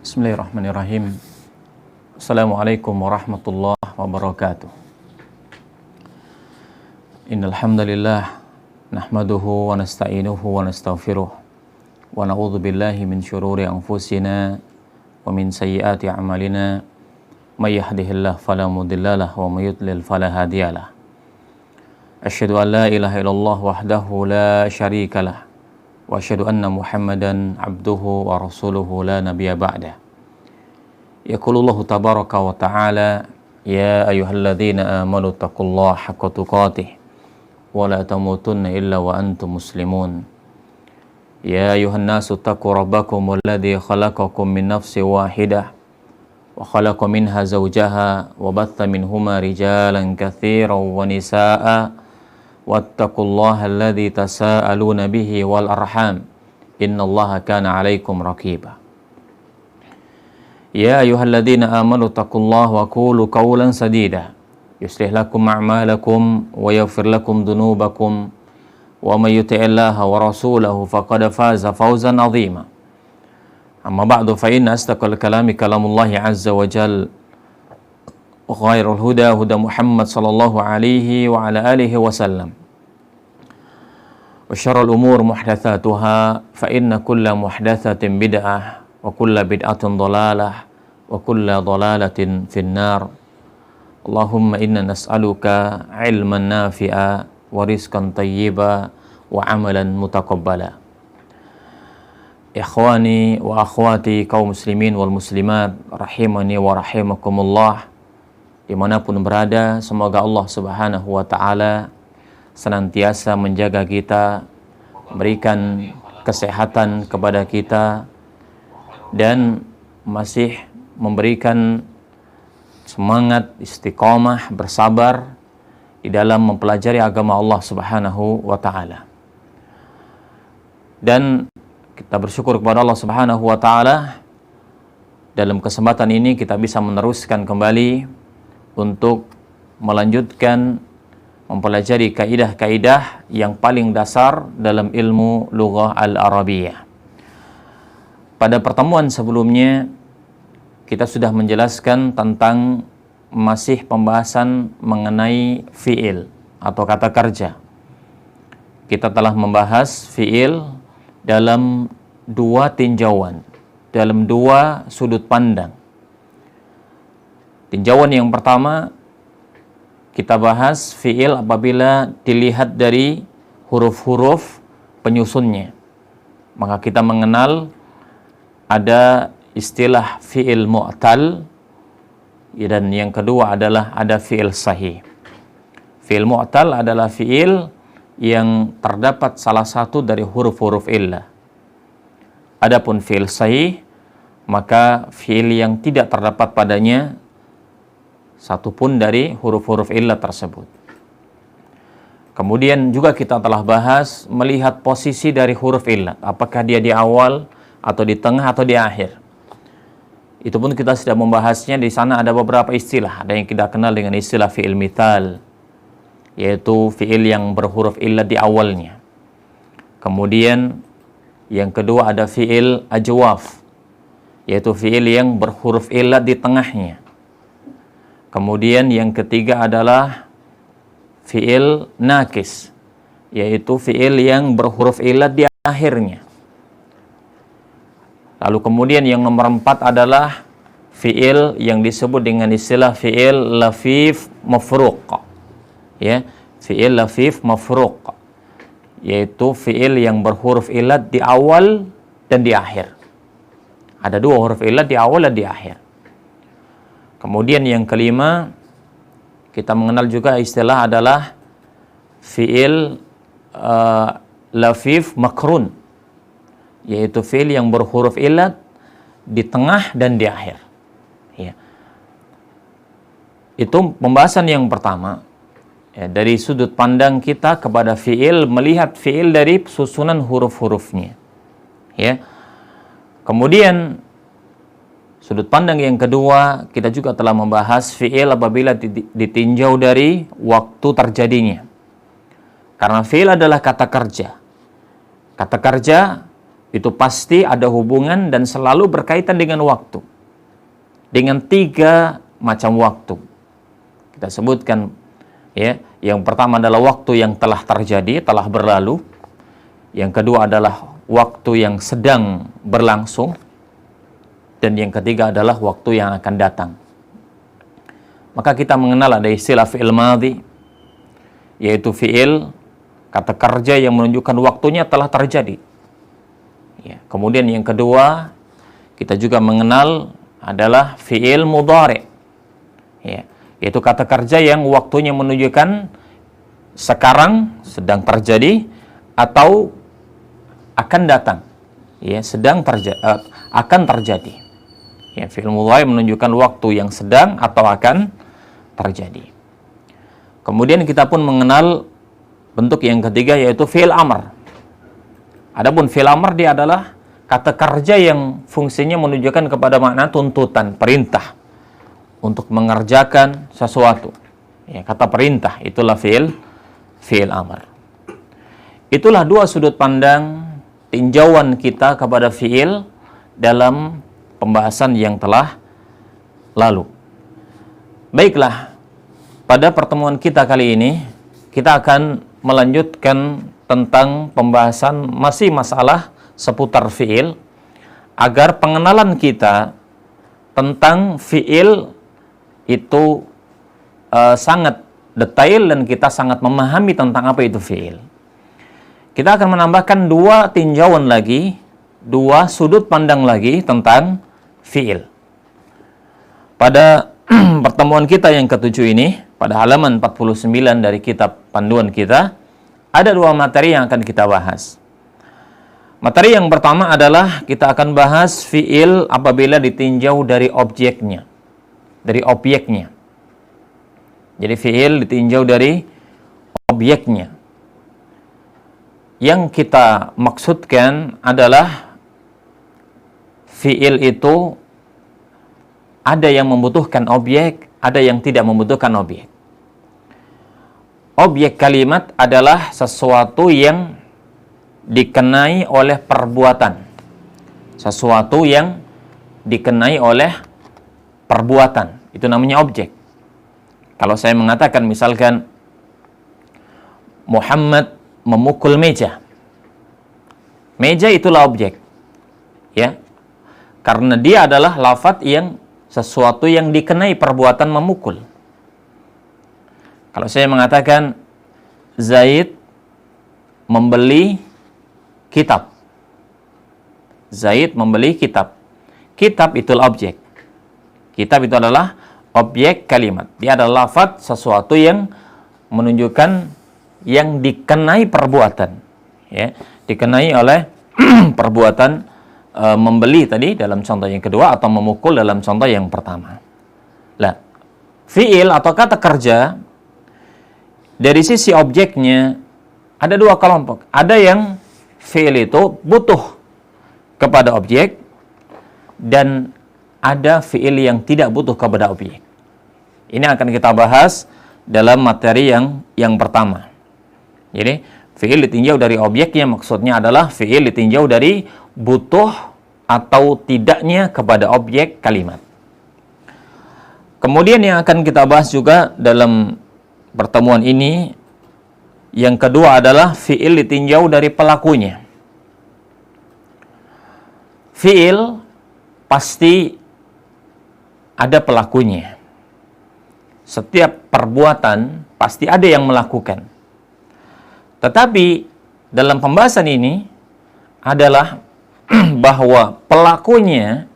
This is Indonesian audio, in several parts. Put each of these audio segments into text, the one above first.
Bismillahirrahmanirrahim. Assalamualaikum warahmatullahi wabarakatuh. Innal hamdalillah nahmaduhu wa nasta'inuhu wa nastaghfiruh wa na'udzu billahi min syururi anfusina wa min sayyiati a'malina may yahdihillahu fala mudhillalah wa may yudlil fala hadiyalah. Asyhadu an la ilaha illallah wahdahu la syarikalah wa asyhadu anna Muhammadan abduhu wa rasuluhu la nabiyya ba'dah. Yaqulullahu tabaraka wa ta'ala ya ayyuhalladzina amanu taqullaha haqqa tuqatih wa la tamutunna illa wa antum muslimun. Ya ayyuhan nasu taqu rabbakum alladzi khalaqakum min nafsin wahidah wa khalaqa minha zawjaha wa batha minhuma rijalan katsiran wa nisaa'a wattaqullaha alladzi tasaaluna bihi wal arham innallaha kana 'alaikum raqiba. Ya ayyuhalladzina amanu taqullaha wa qulu qawlan sadida yuslih lakum a'malakum wa yaghfir lakum dhunubakum wa may yuti'illaha wa rasulahu faqad faza fawzan 'azima. Amma ba'du fa inna asdaqal kalami kalamullahi 'azza wa jalla wa khairul huda huda Muhammad sallallahu alaihi wa ala alihi wa sallam. Wa syarrul umur muhdatsatuha fa inna kulla muhdatsatin bid'ah wa kulla bid'atin dhalalah wa kulla dhalalatin finnar. Allahumma inna nas'aluka 'ilman nafi'a wa rizqan thayyiba wa 'amalan mutaqabbala. Ikhwani wa akhwati kaum muslimin wal muslimat rahimani wa rahimakumullah, dimanapun berada, semoga Allah subhanahu wa ta'ala senantiasa menjaga kita, memberikan kesehatan kepada kita, dan masih memberikan semangat, istiqomah, bersabar di dalam mempelajari agama Allah subhanahu wa ta'ala. Dan kita bersyukur kepada Allah subhanahu wa ta'ala, dalam kesempatan ini kita bisa meneruskan kembali untuk melanjutkan mempelajari kaidah-kaidah yang paling dasar dalam ilmu lughah al-Arabiyah. Pada pertemuan sebelumnya kita sudah menjelaskan tentang masih pembahasan mengenai fi'il atau kata kerja. Kita telah membahas fi'il dalam dua tinjauan, dalam dua sudut pandang. Tinjauan yang pertama, kita bahas fi'il apabila dilihat dari huruf-huruf penyusunnya. Maka kita mengenal ada istilah fi'il mu'tal, dan yang kedua adalah ada fi'il sahih. Fi'il mu'tal adalah fi'il yang terdapat salah satu dari huruf-huruf illah. Adapun fi'il sahih, maka fi'il yang tidak terdapat padanya satupun dari huruf-huruf illah tersebut. Kemudian juga kita telah bahas melihat posisi dari huruf illah, apakah dia di awal atau di tengah atau di akhir. Itu pun kita sudah membahasnya. Di sana ada beberapa istilah. Ada yang kita kenal dengan istilah fi'il mithal, yaitu fi'il yang berhuruf illah di awalnya. Kemudian yang kedua ada fi'il ajwaf, yaitu fi'il yang berhuruf illah di tengahnya. Kemudian yang ketiga adalah fi'il nakis, yaitu fi'il yang berhuruf illah di akhirnya. Lalu kemudian yang nomor 4 adalah fi'il yang disebut dengan istilah fi'il lafif mafruq. Ya, fi'il lafif mafruq, yaitu fi'il yang berhuruf illah di awal dan di akhir. Ada dua huruf illah, di awal dan di akhir. Kemudian yang kelima, kita mengenal juga istilah adalah fi'il lafif makrun, yaitu fi'il yang berhuruf illah di tengah dan di akhir. Ya. Itu pembahasan yang pertama. Ya, dari sudut pandang kita kepada fi'il, melihat fi'il dari susunan huruf-hurufnya. Ya. Kemudian sudut pandang yang kedua, kita juga telah membahas fi'il apabila ditinjau dari waktu terjadinya. Karena fi'il adalah kata kerja. Kata kerja itu pasti ada hubungan dan selalu berkaitan dengan waktu. Dengan 3 macam waktu. Kita sebutkan ya, yang pertama adalah waktu yang telah terjadi, telah berlalu. Yang kedua adalah waktu yang sedang berlangsung. Dan yang ketiga adalah waktu yang akan datang. Maka kita mengenal ada istilah fi'il madhi, yaitu fi'il kata kerja yang menunjukkan waktunya telah terjadi. Ya, kemudian yang kedua kita juga mengenal adalah fi'il mudhari, ya, yaitu kata kerja yang waktunya menunjukkan sekarang sedang terjadi atau akan datang, ya, akan terjadi. Ya, fi'il mudhari menunjukkan waktu yang sedang atau akan terjadi. Kemudian kita pun mengenal bentuk yang ketiga, yaitu fi'il amr. Adapun fi'il amr dia adalah kata kerja yang fungsinya menunjukkan kepada makna tuntutan, perintah untuk mengerjakan sesuatu. Ya, kata perintah itulah fi'il amr. Itulah 2 sudut pandang tinjauan kita kepada fi'il dalam pembahasan yang telah lalu. Baiklah, pada pertemuan kita kali ini kita akan melanjutkan tentang pembahasan masih masalah seputar fi'il, agar pengenalan kita tentang fi'il itu sangat detail dan kita sangat memahami tentang apa itu fi'il. Kita akan menambahkan 2 tinjauan lagi, 2 sudut pandang lagi tentang fi'il. Pada pertemuan kita yang ke-7 ini, pada halaman 49 dari kitab panduan kita, ada 2 materi yang akan kita bahas. Materi yang pertama adalah kita akan bahas fi'il apabila ditinjau dari objeknya, dari objeknya. Jadi fi'il ditinjau dari objeknya. Yang kita maksudkan adalah fi'il itu ada yang membutuhkan objek, ada yang tidak membutuhkan objek. Objek kalimat adalah sesuatu yang dikenai oleh perbuatan. Sesuatu yang dikenai oleh perbuatan. Itu namanya objek. Kalau saya mengatakan misalkan Muhammad memukul meja. Meja itulah objek. Ya. Karena dia adalah lafadz yang sesuatu yang dikenai perbuatan memukul. Kalau saya mengatakan Zaid membeli kitab. Zaid membeli kitab. Kitab itulah objek. Kitab itu adalah objek kalimat. Dia adalah lafadz sesuatu yang menunjukkan yang dikenai perbuatan. Ya, dikenai oleh perbuatan membeli tadi dalam contoh yang kedua, atau memukul dalam contoh yang pertama. Nah, fi'il atau kata kerja dari sisi objeknya ada 2 kelompok. Ada yang fi'il itu butuh kepada objek, dan ada fi'il yang tidak butuh kepada objek. Ini akan kita bahas dalam materi yang pertama. Jadi, fi'il ditinjau dari objeknya maksudnya adalah fi'il ditinjau dari butuh atau tidaknya kepada objek kalimat. Kemudian yang akan kita bahas juga dalam pertemuan ini, yang kedua adalah fi'il ditinjau dari pelakunya. Fi'il pasti ada pelakunya. Setiap perbuatan pasti ada yang melakukan. Tetapi dalam pembahasan ini adalah bahwa pelakunya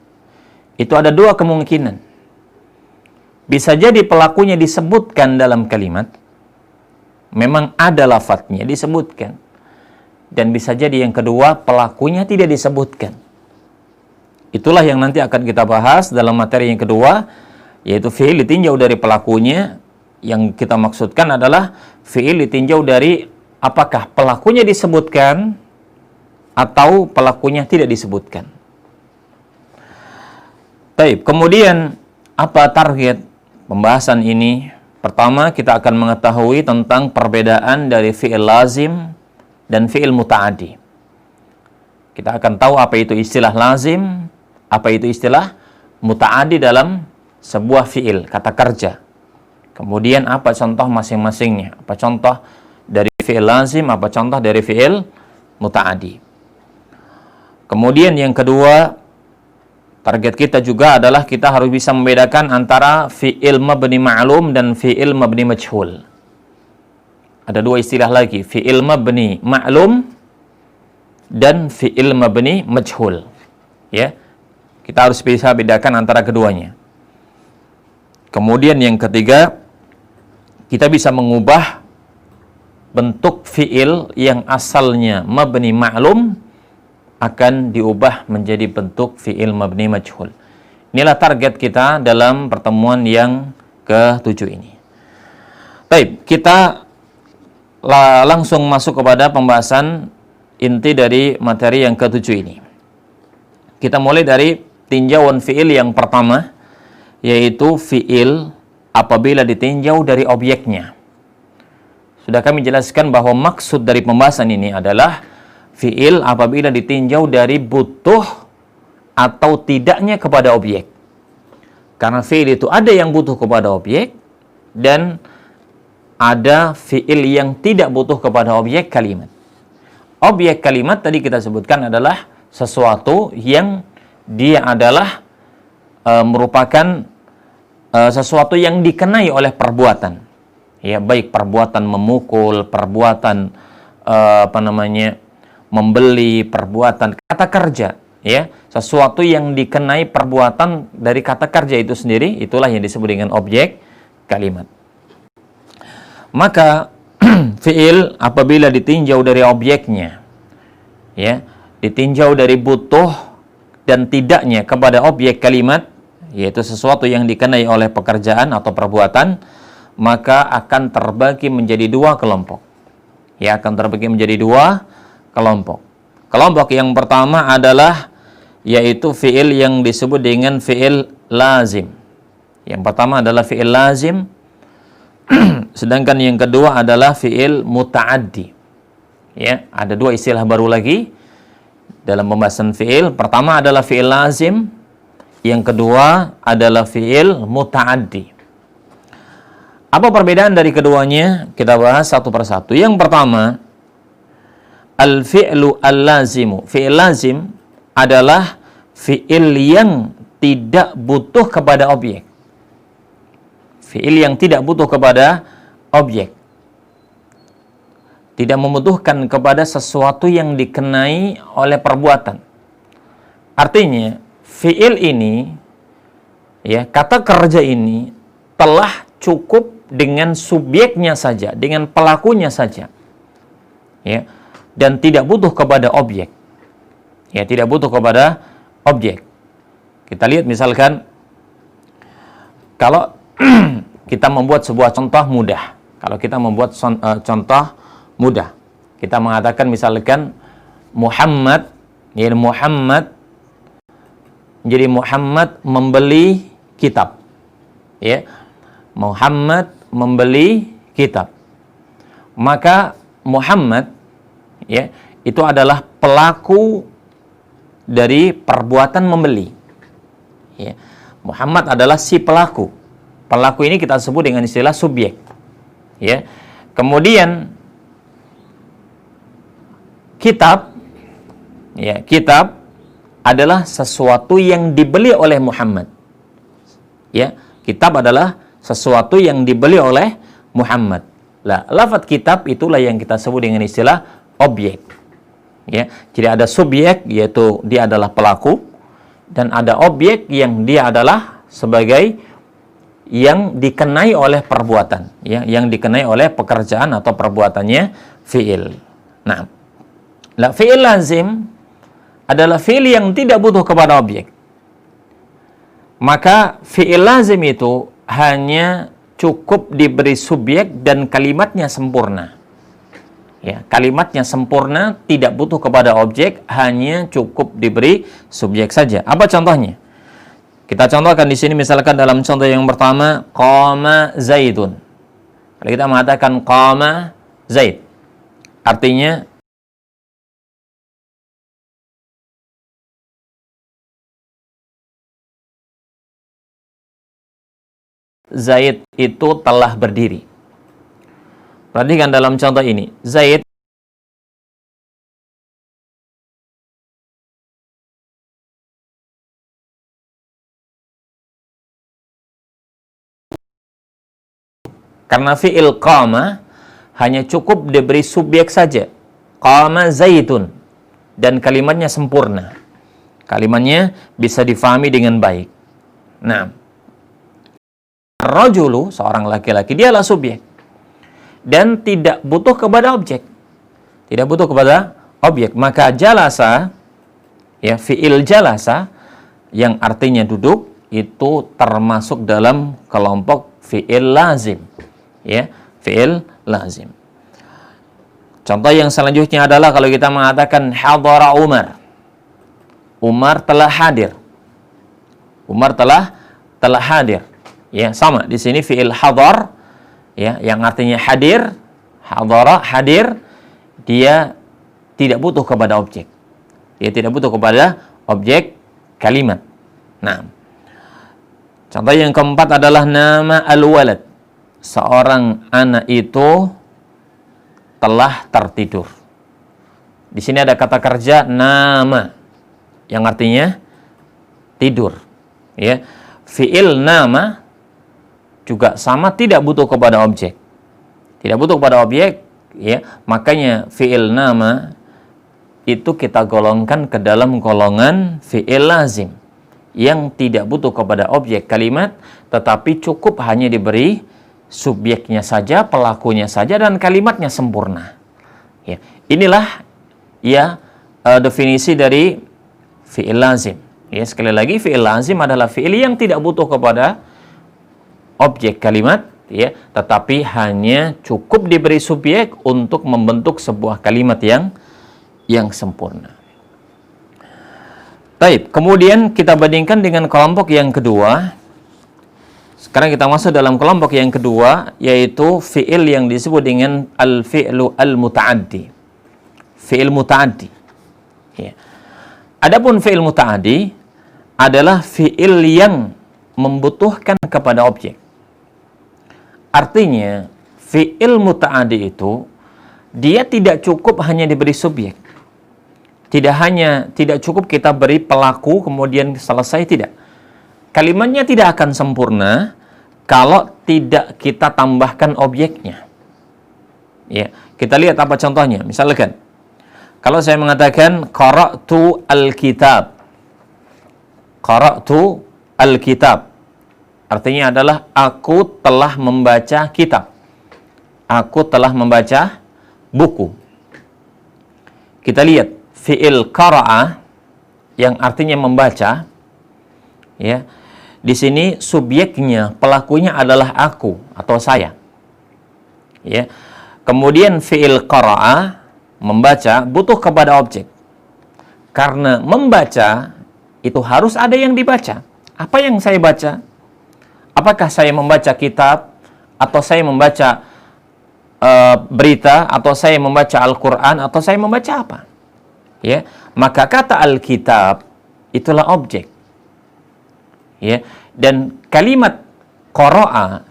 itu ada 2 kemungkinan. Bisa jadi pelakunya disebutkan dalam kalimat, memang ada lafadznya disebutkan. Dan bisa jadi yang kedua, pelakunya tidak disebutkan. Itulah yang nanti akan kita bahas dalam materi yang kedua, yaitu fi'il ditinjau dari pelakunya. Yang kita maksudkan adalah fi'il ditinjau dari apakah pelakunya disebutkan atau pelakunya tidak disebutkan. Baik, kemudian apa target pembahasan ini? Pertama, kita akan mengetahui tentang perbedaan dari fi'il lazim dan fi'il muta'addi. Kita akan tahu apa itu istilah lazim, apa itu istilah muta'addi dalam sebuah fi'il, kata kerja. Kemudian apa contoh masing-masingnya? Apa contoh dari fi'il lazim, apa contoh dari fi'il muta'addi. Kemudian yang kedua, target kita juga adalah kita harus bisa membedakan antara fi'il mabni ma'lum dan fi'il mabni majhul. Ada dua istilah lagi, fi'il mabni ma'lum dan fi'il mabni majhul. Ya. Kita harus bisa bedakan antara keduanya. Kemudian yang ketiga, kita bisa mengubah bentuk fi'il yang asalnya mabni ma'lum akan diubah menjadi bentuk fi'il mabni majhul. Inilah target kita dalam pertemuan yang ke-7 ini. Baik, kita langsung masuk kepada pembahasan inti dari materi yang ke-7 ini. Kita mulai dari tinjauan fi'il yang pertama, yaitu fi'il apabila ditinjau dari objeknya. Sudah kami jelaskan bahwa maksud dari pembahasan ini adalah fi'il apabila ditinjau dari butuh atau tidaknya kepada objek. Karena fi'il itu ada yang butuh kepada objek dan ada fi'il yang tidak butuh kepada objek kalimat. Objek kalimat tadi kita sebutkan adalah sesuatu yang dia adalah merupakan sesuatu yang dikenai oleh perbuatan. Ya, baik perbuatan memukul, perbuatan membeli, perbuatan kata kerja, ya, sesuatu yang dikenai perbuatan dari kata kerja itu sendiri, itulah yang disebut dengan objek kalimat. Maka fi'il apabila ditinjau dari objeknya, ya, ditinjau dari butuh dan tidaknya kepada objek kalimat, yaitu sesuatu yang dikenai oleh pekerjaan atau perbuatan, maka akan terbagi menjadi dua kelompok. Ya, akan terbagi menjadi dua kelompok. Kelompok yang pertama adalah yaitu fi'il yang disebut dengan fi'il lazim. Yang pertama adalah fi'il lazim, sedangkan yang kedua adalah fi'il muta'addi. Ya, ada dua istilah baru lagi dalam pembahasan fi'il. Pertama adalah fi'il lazim, yang kedua adalah fi'il muta'addi. Apa perbedaan dari keduanya? Kita bahas satu persatu. Yang pertama, al-fi'lu al-lazimu. Fi'il lazim adalah fi'il yang tidak butuh kepada objek. Fi'il yang tidak butuh kepada objek. Tidak membutuhkan kepada sesuatu yang dikenai oleh perbuatan. Artinya, fi'il ini, ya, kata kerja ini telah cukup dengan subjeknya saja, dengan pelakunya saja. Ya, dan tidak butuh kepada objek. Ya, tidak butuh kepada objek. Kita lihat misalkan kalau kita membuat sebuah contoh mudah. Kalau kita membuat contoh mudah, kita mengatakan misalkan Muhammad, ya, jadi Muhammad membeli kitab. Ya, Muhammad membeli kitab. Maka Muhammad, ya, itu adalah pelaku dari perbuatan membeli. Ya, Muhammad adalah si pelaku. Pelaku ini kita sebut dengan istilah subjek. Ya, kemudian kitab, ya, kitab adalah sesuatu yang dibeli oleh Muhammad. Ya, kitab adalah sesuatu yang dibeli oleh Muhammad. Lah, lafaz kitab itulah yang kita sebut dengan istilah objek. Ya, jadi ada subjek yaitu dia adalah pelaku dan ada objek yang dia adalah sebagai yang dikenai oleh perbuatan, ya, yang dikenai oleh pekerjaan atau perbuatannya fi'il. Nah, fi'il lazim adalah fi'il yang tidak butuh kepada objek. Maka fi'il lazim itu hanya cukup diberi subjek dan kalimatnya sempurna. Ya, kalimatnya sempurna, tidak butuh kepada objek, hanya cukup diberi subjek saja. Apa contohnya? Kita contohkan di sini misalkan dalam contoh yang pertama, qama Zaidun. Kalau kita mengatakan qama Zaid, artinya Zaid itu telah berdiri. Perhatikan dalam contoh ini, Zaid karena fi'il qama hanya cukup diberi subjek saja. Qama Zaidun. Dan kalimatnya sempurna. Kalimatnya bisa difahami dengan baik. Nah, rajulu, seorang laki-laki, dialah subjek. Dan tidak butuh kepada objek. Tidak butuh kepada objek. Maka jalasa, ya, fi'il jalasa, yang artinya duduk, itu termasuk dalam kelompok fi'il lazim. Ya, fi'il lazim. Contoh yang selanjutnya adalah kalau kita mengatakan hadara Umar. Umar telah hadir. Umar telah hadir. Ya, sama di sini fi'il hadar, ya, yang artinya hadir, hadara, hadir, dia tidak butuh kepada objek. Dia tidak butuh kepada objek kalimat. Nah, contoh yang keempat adalah nama al-walad. Seorang anak itu telah tertidur. Di sini ada kata kerja nama yang artinya tidur. Ya, fi'il nama juga sama, tidak butuh kepada objek. Tidak butuh kepada objek, ya. Makanya fi'il nama itu kita golongkan ke dalam golongan fi'il lazim yang tidak butuh kepada objek kalimat, tetapi cukup hanya diberi subjeknya saja, pelakunya saja, dan kalimatnya sempurna. Ya, inilah ya definisi dari fi'il lazim. Ya, sekali lagi fi'il lazim adalah fi'il yang tidak butuh kepada objek kalimat, ya, tetapi hanya cukup diberi subjek untuk membentuk sebuah kalimat yang sempurna. Baik, kemudian kita bandingkan dengan kelompok yang kedua. Sekarang kita masuk dalam kelompok yang kedua, yaitu fi'il yang disebut dengan al-fi'lu al-muta'addi. Fi'il muta'addi. Ya. Adapun fi'il muta'addi adalah fi'il yang membutuhkan kepada objek. Artinya, fi'il muta'addi itu dia tidak cukup hanya diberi subjek. Tidak cukup kita beri pelaku kemudian selesai, tidak. Kalimatnya tidak akan sempurna kalau tidak kita tambahkan objeknya. Ya, kita lihat apa contohnya. Misalkan, kalau saya mengatakan qara'tu al-kitab. Qara'tu al-kitab. Artinya adalah aku telah membaca kitab. Aku telah membaca buku. Kita lihat fi'il qara'a yang artinya membaca, ya. Di sini subjeknya, pelakunya adalah aku atau saya. Ya. Kemudian fi'il qara'a, membaca, butuh kepada objek. Karena membaca itu harus ada yang dibaca. Apa yang saya baca? Apakah saya membaca kitab, atau saya membaca berita, atau saya membaca Al-Quran, atau saya membaca apa? Ya, maka kata Alkitab itulah objek. Ya, dan kalimat qara'a,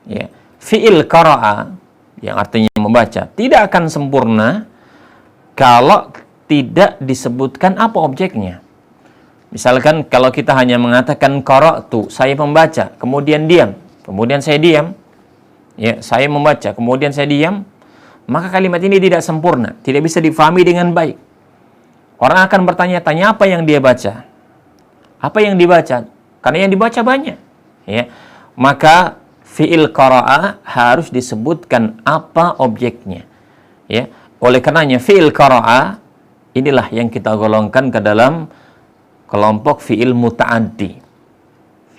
ya, fi'il qara'a yang artinya membaca tidak akan sempurna kalau tidak disebutkan apa objeknya. Misalkan kalau kita hanya mengatakan qara'tu, saya membaca, kemudian diam, kemudian saya diam, ya, saya membaca, kemudian saya diam, maka kalimat ini tidak sempurna, tidak bisa difahami dengan baik. Orang akan bertanya-tanya apa yang dia baca, apa yang dibaca, karena yang dibaca banyak. Ya, maka fi'il qara'a harus disebutkan apa objeknya. Ya, oleh karenanya fi'il qara'a inilah yang kita golongkan ke dalam kelompok fi'il muta'addi.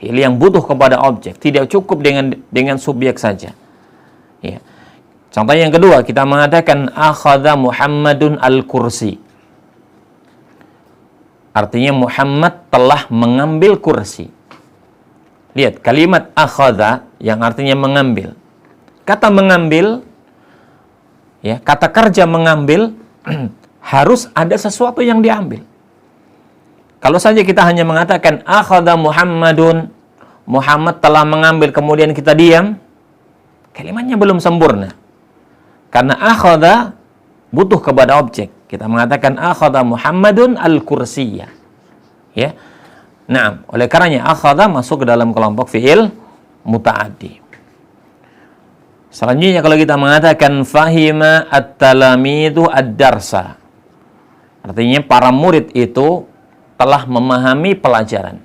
Fi'il yang butuh kepada objek, tidak cukup dengan subjek saja. Ya. Contoh yang kedua, kita mengatakan akhadha Muhammadun al-kursi. Artinya Muhammad telah mengambil kursi. Lihat, kalimat akhadha yang artinya mengambil. Kata mengambil, ya, kata kerja mengambil, harus ada sesuatu yang diambil. Kalau saja kita hanya mengatakan akhadha Muhammadun, Muhammad telah mengambil kemudian kita diam, kalimatnya belum sempurna. Karena akhadha butuh kepada objek. Kita mengatakan akhadha Muhammadun al-kursiyya. Ya. Nah, oleh karenanya akhadha masuk ke dalam kelompok fi'il muta'addi. Selanjutnya kalau kita mengatakan fahima at-talamidu ad-darsa, artinya para murid itu telah memahami pelajaran.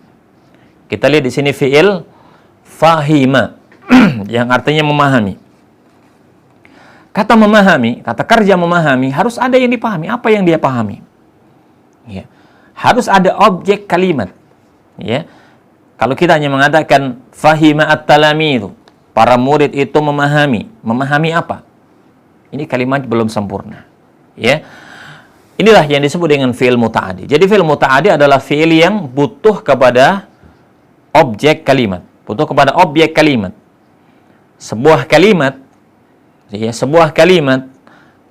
Kita lihat di sini fi'il fahima yang artinya memahami. Kata memahami, kata kerja memahami, harus ada yang dipahami. Apa yang dia pahami? Ya. Harus ada objek kalimat. Ya. Kalau kita hanya mengatakan fahima at-talamidu, para murid itu memahami. Memahami apa? Ini kalimat belum sempurna. Ya. Inilah yang disebut dengan fi'il muta'addi. Jadi fi'il muta'addi adalah fi'il yang butuh kepada objek kalimat. Butuh kepada objek kalimat. Sebuah kalimat, ya, sebuah kalimat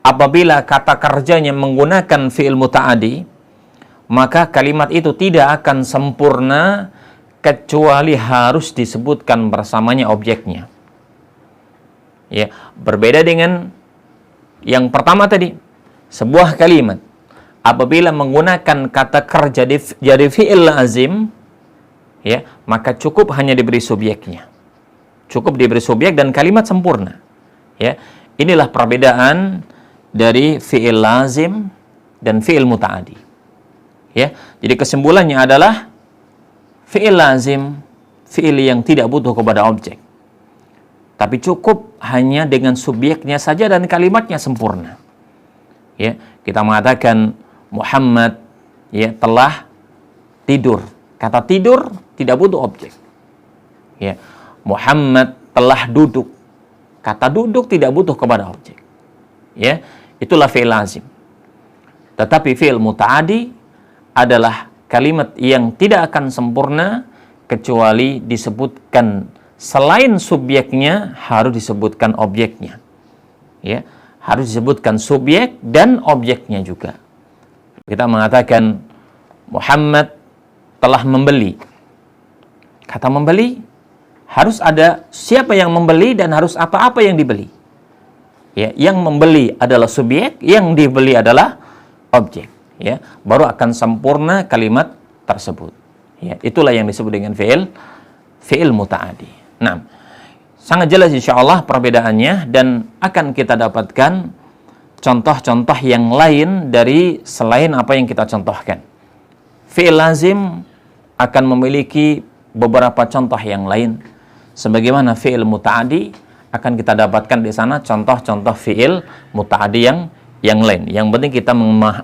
apabila kata kerjanya menggunakan fi'il muta'addi, maka kalimat itu tidak akan sempurna kecuali harus disebutkan bersamanya objeknya. Ya, berbeda dengan yang pertama tadi. Sebuah kalimat apabila menggunakan kata kerja jadi fi'il lazim, ya, maka cukup hanya diberi subjeknya. Cukup diberi subjek dan kalimat sempurna. Ya, inilah perbedaan dari fi'il lazim dan fi'il muta'addi. Ya, jadi kesimpulannya adalah fi'il lazim, fi'il yang tidak butuh kepada objek. Tapi cukup hanya dengan subjeknya saja dan kalimatnya sempurna. Ya, kita mengatakan Muhammad, ya, telah tidur. Kata tidur tidak butuh objek. Ya, Muhammad telah duduk. Kata duduk tidak butuh kepada objek. Ya, itulah fi'il lazim. Tetapi fi'il muta'addi adalah kalimat yang tidak akan sempurna kecuali disebutkan selain subjeknya harus disebutkan objeknya. Ya, harus disebutkan subjek dan objeknya juga. Kita mengatakan Muhammad telah membeli. Kata membeli harus ada siapa yang membeli dan harus apa-apa yang dibeli. Ya, yang membeli adalah subjek, yang dibeli adalah objek. Ya, baru akan sempurna kalimat tersebut. Ya, itulah yang disebut dengan fi'il muta'addi. Nah, sangat jelas insyaallah perbedaannya dan akan kita dapatkan contoh-contoh yang lain dari selain apa yang kita contohkan. Fi'il lazim akan memiliki beberapa contoh yang lain. Sebagaimana fi'il muta'addi akan kita dapatkan di sana contoh-contoh fi'il muta'addi yang lain. Yang penting kita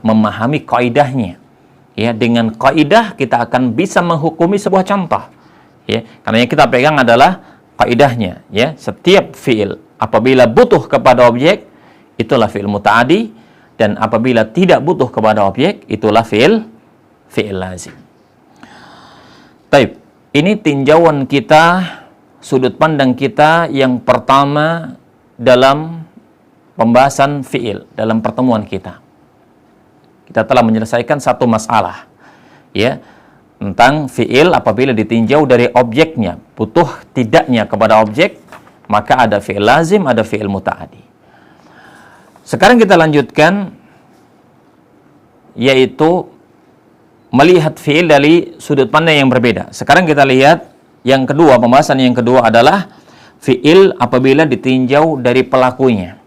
memahami kaidahnya. Ya, dengan kaidah kita akan bisa menghukumi sebuah contoh. Ya, karena yang kita pegang adalah kaidahnya. Ya, setiap fi'il apabila butuh kepada objek itulah fi'il muta'addi, dan apabila tidak butuh kepada objek itulah fi'il lazim. Taib, ini tinjauan kita, sudut pandang kita yang pertama dalam pembahasan fi'il dalam pertemuan kita. Kita telah menyelesaikan satu masalah, ya, tentang fi'il apabila ditinjau dari objeknya, butuh tidaknya kepada objek, maka ada fi'il lazim, ada fi'il muta'addi. Sekarang kita lanjutkan, yaitu melihat fi'il dari sudut pandang yang berbeda. Sekarang kita lihat yang kedua, pembahasan yang kedua adalah fi'il apabila ditinjau dari pelakunya.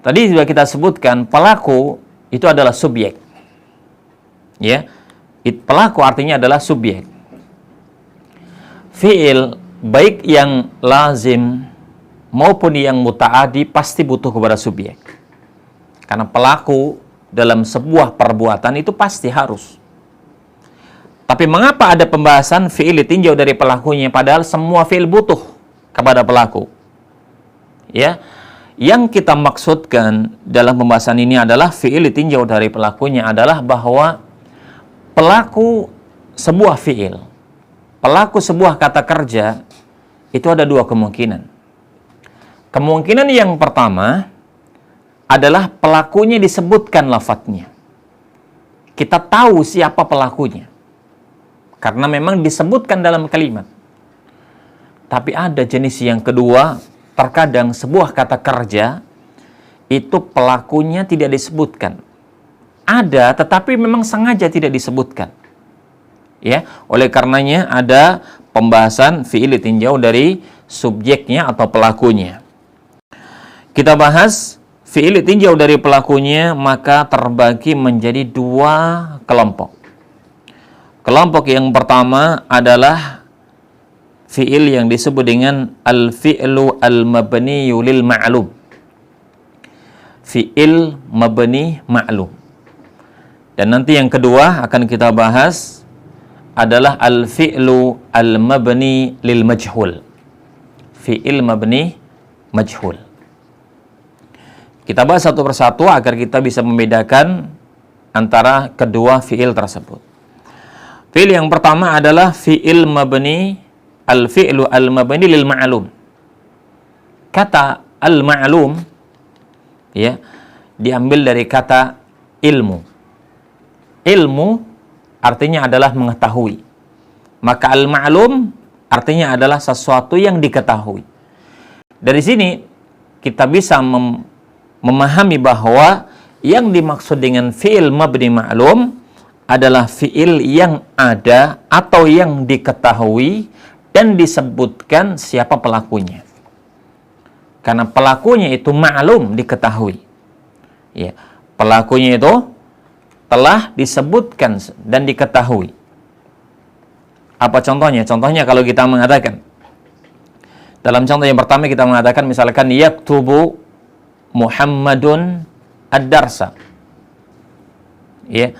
Tadi sudah kita sebutkan pelaku itu adalah subjek. Ya, pelaku artinya adalah subjek. Fi'il baik yang lazim maupun yang muta'addi pasti butuh kepada subjek. Karena pelaku dalam sebuah perbuatan itu pasti harus. Tapi mengapa ada pembahasan fi'il ditinjau dari pelakunya padahal semua fi'il butuh kepada pelaku? Ya, yang kita maksudkan dalam pembahasan ini adalah fi'il ditinjau dari pelakunya adalah bahwa pelaku sebuah fi'il, pelaku sebuah kata kerja itu ada dua kemungkinan. Kemungkinan yang pertama adalah pelakunya disebutkan lafadznya. Kita tahu siapa pelakunya karena memang disebutkan dalam kalimat. Tapi ada jenis yang kedua, terkadang sebuah kata kerja itu pelakunya tidak disebutkan. Ada, tetapi memang sengaja tidak disebutkan. Ya, oleh karenanya ada pembahasan fi'il ditinjau dari subjeknya atau pelakunya. Kita bahas fi'il ditinjau dari pelakunya, maka terbagi menjadi dua kelompok. Kelompok yang pertama adalah fi'il yang disebut dengan al-fi'lu al-mabniyu lil ma'lum. Fi'il mabni ma'lum. Dan nanti yang kedua akan kita bahas adalah al-fi'lu al-mabni lil majhul. Fi'il mabni majhul. Kita bahas satu persatu agar kita bisa membedakan antara kedua fi'il tersebut. Fi'il yang pertama adalah fi'il mabni, al-fi'lu al-mabni lil ma'lum. Kata al-ma'lum ya diambil dari kata ilmu. Ilmu artinya adalah mengetahui. Maka al-ma'lum artinya adalah sesuatu yang diketahui. Dari sini kita bisa memahami bahwa yang dimaksud dengan fi'il mabni ma'lum adalah fi'il yang ada atau yang diketahui dan disebutkan siapa pelakunya. Karena pelakunya itu ma'lum, diketahui. Ya, pelakunya itu telah disebutkan dan diketahui. Apa contohnya? Contohnya kalau kita mengatakan, dalam contoh yang pertama kita mengatakan misalkan yaktubu Muhammadun ad-darsa. Ya.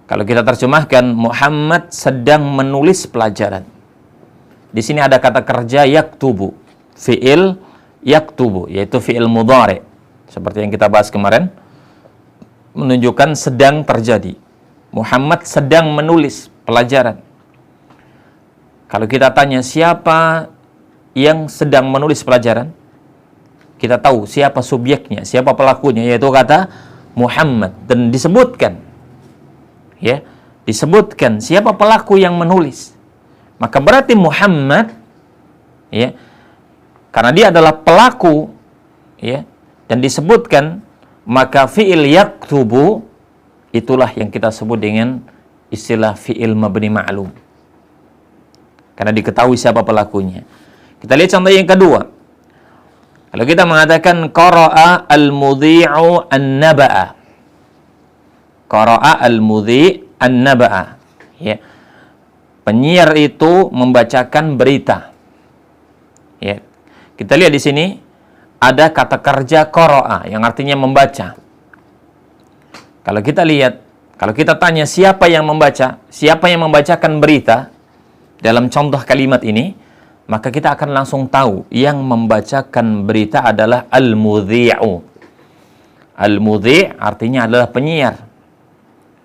Kalau kita terjemahkan, Muhammad sedang menulis pelajaran. Di sini ada kata kerja yaktubu, fi'il yaktubu, yaitu fi'il mudhari. Seperti yang kita bahas kemarin, menunjukkan sedang terjadi. Muhammad sedang menulis pelajaran. Kalau kita tanya siapa yang sedang menulis pelajaran, kita tahu siapa subjeknya, siapa pelakunya, yaitu kata Muhammad, dan disebutkan, ya, disebutkan siapa pelaku yang menulis. Maka berarti Muhammad, ya, karena dia adalah pelaku, ya, dan disebutkan, maka fi'il yaktubu itulah yang kita sebut dengan istilah fi'il mabni ma'lum. Karena diketahui siapa pelakunya. Kita lihat contoh yang kedua. Kalau kita mengatakan qara'a al-mudhi'u an-naba'a. Qara'a al-mudhi' an-naba'a. Ya. Penyiar itu membacakan berita. Ya. Kita lihat di sini ada kata kerja qara'a yang artinya membaca. Kalau kita lihat, kalau kita tanya siapa yang membaca, siapa yang membacakan berita dalam contoh kalimat ini, maka kita akan langsung tahu yang membacakan berita adalah al-mudhi'u. Al-mudhi' artinya adalah penyiar.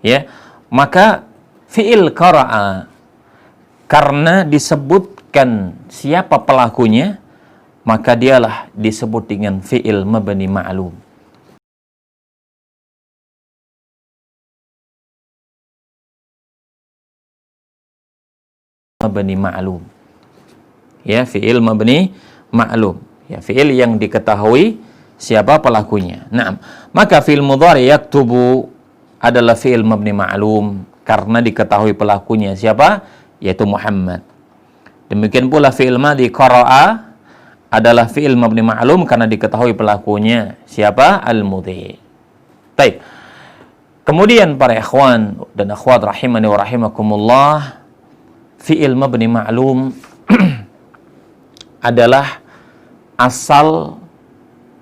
Ya. Maka fi'il qara'a, karena disebutkan siapa pelakunya, maka dialah disebut dengan fi'il mabni ma'lum. Mabni ma'lum. Ya, fi'il mabni ma'lum. Ya, fi'il yang diketahui siapa pelakunya. Nah, maka fi'il mudhari yaktubu adalah fi'il mabni ma'lum karena diketahui pelakunya siapa, yaitu Muhammad. Demikian pula fi'il madhi qara'a adalah fi'il mabni ma'lum karena diketahui pelakunya siapa, al-mudhi. Baik. Kemudian para ikhwan dan akhwat rahimani wa rahimakumullah, fi'il mabni ma'lum adalah asal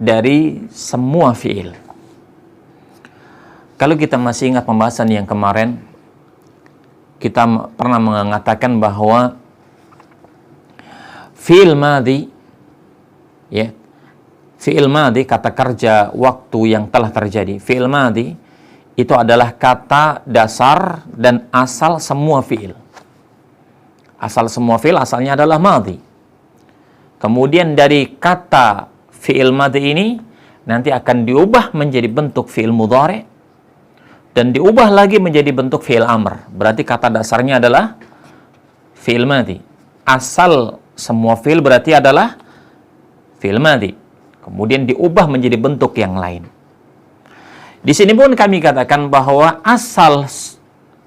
dari semua fi'il. Kalau kita masih ingat pembahasan yang kemarin, kita pernah mengatakan bahwa fi'il madhi, ya, fi'il madhi, kata kerja waktu yang telah terjadi. Fi'il madhi itu adalah kata dasar dan asal semua fi'il. Asal semua fi'il asalnya adalah madhi. Kemudian dari kata fi'il madhi ini nanti akan diubah menjadi bentuk fi'il mudhari dan diubah lagi menjadi bentuk fi'il amr. Berarti kata dasarnya adalah fi'il madhi. Asal semua fi'il berarti adalah fi'il madhi. Kemudian diubah menjadi bentuk yang lain. Di sini pun kami katakan bahwa asal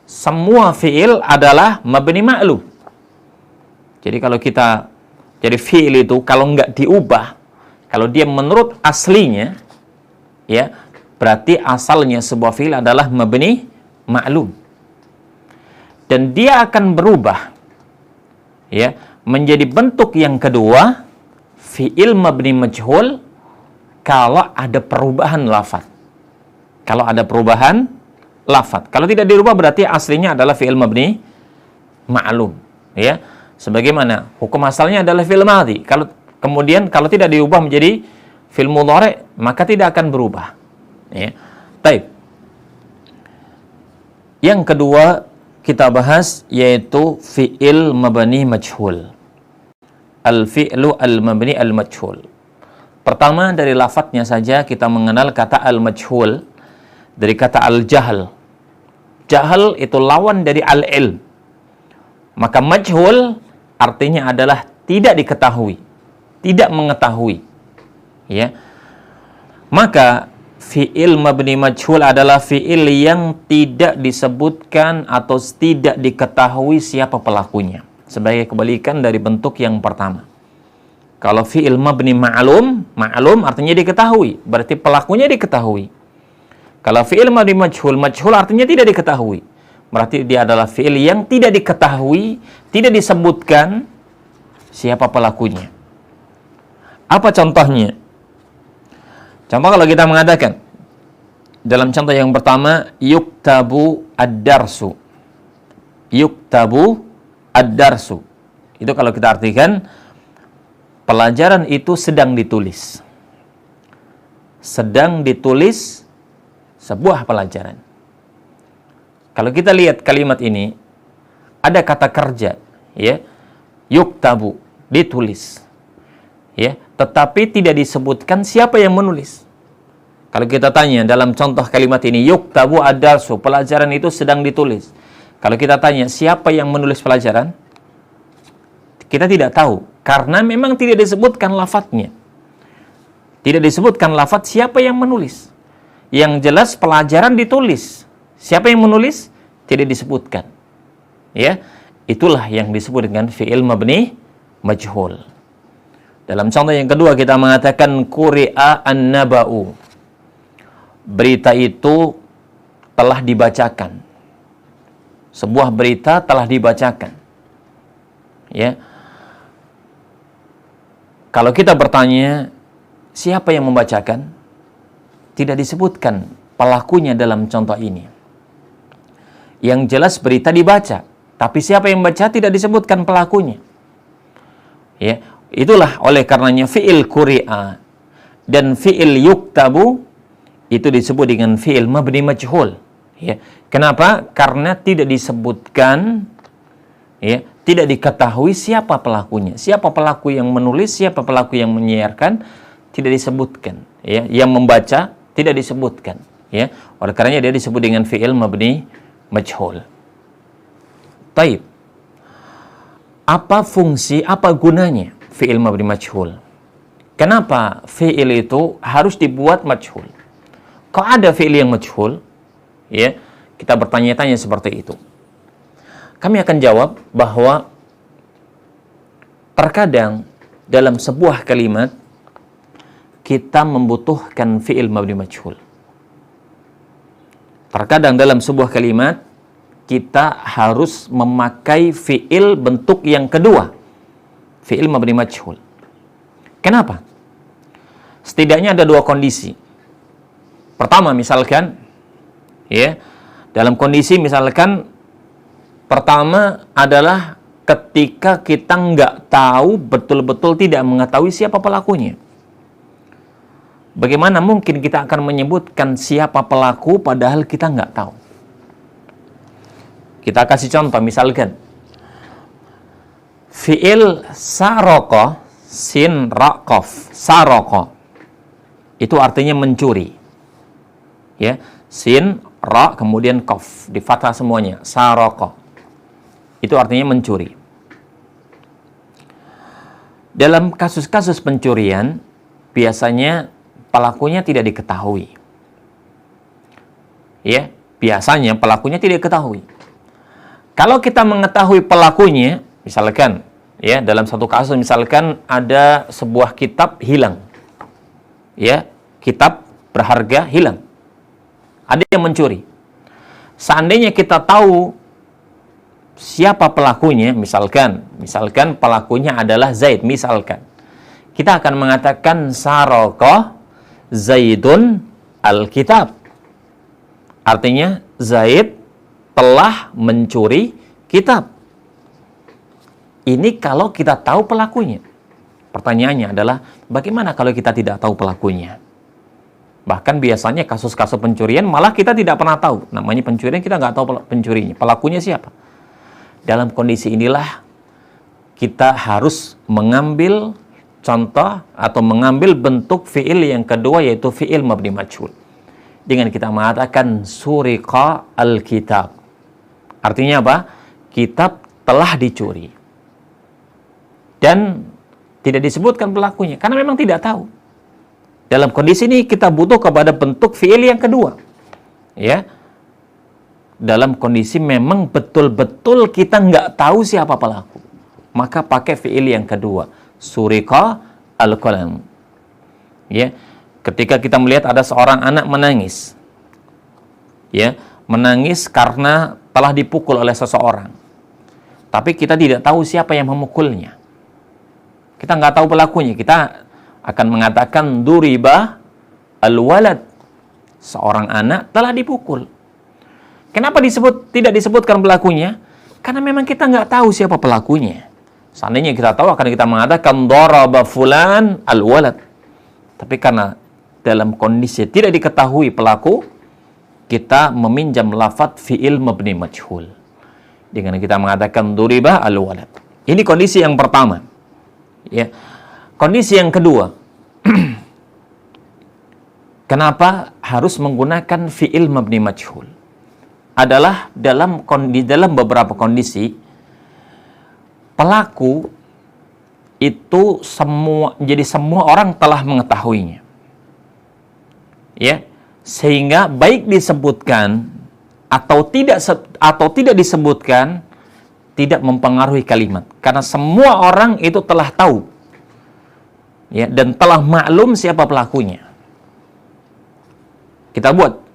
semua fi'il adalah mabni ma'lum. Jadi kalau kita, jadi fi'il itu kalau nggak diubah, kalau dia menurut aslinya, ya, berarti asalnya sebuah fi'il adalah mabni ma'lum. Dan dia akan berubah, ya, menjadi bentuk yang kedua, fi'il mabni majhul, kalau ada perubahan lafaz. Kalau ada perubahan lafaz. Kalau tidak dirubah berarti aslinya adalah fi'il mabni ma'lum, ya. Sebagaimana hukum asalnya adalah fi'il madhi. Kemudian kalau tidak diubah menjadi fi'il mudhari', maka tidak akan berubah. Ya. Baik. Yang kedua kita bahas yaitu fi'il mabni majhul. Al-fi'lu al-mabni al-majhul. Pertama dari lafadznya saja kita mengenal kata al-majhul dari kata al-jahl. Jahl itu lawan dari al-ilm. Maka majhul artinya adalah tidak diketahui, tidak mengetahui. Ya. Maka fi'il mabni majhul adalah fi'il yang tidak disebutkan atau tidak diketahui siapa pelakunya. Sebagai kebalikan dari bentuk yang pertama. Kalau fi'il mabni ma'lum, ma'lum artinya diketahui, berarti pelakunya diketahui. Kalau fi'il mabni majhul, majhul artinya tidak diketahui, berarti dia adalah fi'il yang tidak diketahui, tidak disebutkan siapa pelakunya. Apa contohnya? Contoh kalau kita mengatakan dalam contoh yang pertama, yuktabu ad-darsu. Yuktabu ad-darsu. Itu kalau kita artikan pelajaran itu sedang ditulis. Sedang ditulis sebuah pelajaran. Kalau kita lihat kalimat ini, ada kata kerja, ya. Yuktabu, ditulis. Ya, tetapi tidak disebutkan siapa yang menulis. Kalau kita tanya dalam contoh kalimat ini, yuktabu ad-darsu, pelajaran itu sedang ditulis. Kalau kita tanya siapa yang menulis pelajaran, kita tidak tahu karena memang tidak disebutkan lafadznya. Tidak disebutkan lafadz siapa yang menulis. Yang jelas pelajaran ditulis. Siapa yang menulis? Tidak disebutkan. Ya, itulah yang disebut dengan fi'il mabni majhul. Dalam contoh yang kedua kita mengatakan quri'a an-naba'u. Berita itu telah dibacakan. Sebuah berita telah dibacakan. Ya. Kalau kita bertanya siapa yang membacakan? Tidak disebutkan pelakunya dalam contoh ini. Yang jelas berita dibaca, tapi siapa yang membaca tidak disebutkan pelakunya. Ya. Itulah oleh karenanya fi'il quri'a dan fi'il yuktabu itu disebut dengan fi'il mabni majhul. Ya. Kenapa? Karena tidak disebutkan, ya, tidak diketahui siapa pelakunya. Siapa pelaku yang menulis, siapa pelaku yang menyiarkan, tidak disebutkan. Ya. Yang membaca tidak disebutkan. Ya. Oleh karenanya dia disebut dengan fi'il mabni majhul. Taib. Apa fungsi, apa gunanya fi'il mabni majhul? Kenapa fi'il itu harus dibuat majhul? Kok ada fi'il yang majhul? Ya, kita bertanya-tanya seperti itu. Kami akan jawab bahwa terkadang dalam sebuah kalimat kita membutuhkan fi'il mabni majhul. Terkadang dalam sebuah kalimat kita harus memakai fi'il bentuk yang kedua, fi'il mabni majhul. Kenapa? Setidaknya ada dua kondisi. Pertama misalkan, ya, dalam kondisi misalkan pertama adalah ketika kita nggak tahu, betul-betul tidak mengetahui siapa pelakunya. Bagaimana mungkin kita akan menyebutkan siapa pelaku padahal kita nggak tahu? Kita kasih contoh misalkan fi'il saroko, sin ra qaf, saroko itu artinya mencuri. Ya, sin ra kemudian qaf di fathah semuanya, saroko itu artinya mencuri. Dalam kasus-kasus pencurian, biasanya pelakunya tidak diketahui. Ya, biasanya pelakunya tidak diketahui. Kalau kita mengetahui pelakunya, misalkan, ya, dalam satu kasus misalkan ada sebuah kitab hilang. Ya, kitab berharga hilang. Ada yang mencuri. Seandainya kita tahu siapa pelakunya, misalkan pelakunya adalah Zaid, misalkan. Kita akan mengatakan saraqah Zaidun al-kitab. Artinya Zaid telah mencuri kitab. Ini kalau kita tahu pelakunya. Pertanyaannya adalah, bagaimana kalau kita tidak tahu pelakunya? Bahkan biasanya kasus-kasus pencurian malah kita tidak pernah tahu. Namanya pencurian, kita nggak tahu pencurinya. Pelakunya siapa? Dalam kondisi inilah kita harus mengambil contoh atau mengambil bentuk fi'il yang kedua, yaitu fi'il mabni majhul. Dengan kita mengatakan suriqa al-kitab. Artinya apa? Kitab telah dicuri. Dan tidak disebutkan pelakunya karena memang tidak tahu. Dalam kondisi ini kita butuh kepada bentuk fi'il yang kedua. Ya. Dalam kondisi memang betul-betul kita nggak tahu siapa pelaku, maka pakai fi'il yang kedua, suriqa al-qalam. Ya, ketika kita melihat ada seorang anak menangis, ya, menangis karena telah dipukul oleh seseorang, tapi kita tidak tahu siapa yang memukulnya, kita nggak tahu pelakunya, kita akan mengatakan duriba al-walad, seorang anak telah dipukul. Kenapa tidak disebutkan pelakunya? Karena memang kita nggak tahu siapa pelakunya. Seandainya kita tahu, akan kita mengatakan daraba fulan al-walad. Tapi karena dalam kondisi tidak diketahui pelaku, kita meminjam lafadz fi'il mabni majhul. Dengan kita mengatakan duriba al-walad. Ini kondisi yang pertama. Ya. Kondisi yang kedua. Kenapa harus menggunakan fi'il mabni majhul? Adalah dalam beberapa kondisi pelaku itu semua orang telah mengetahuinya, ya, sehingga baik disebutkan atau tidak disebutkan tidak mempengaruhi kalimat, karena semua orang itu telah tahu, ya, dan telah maklum siapa pelakunya. Kita buat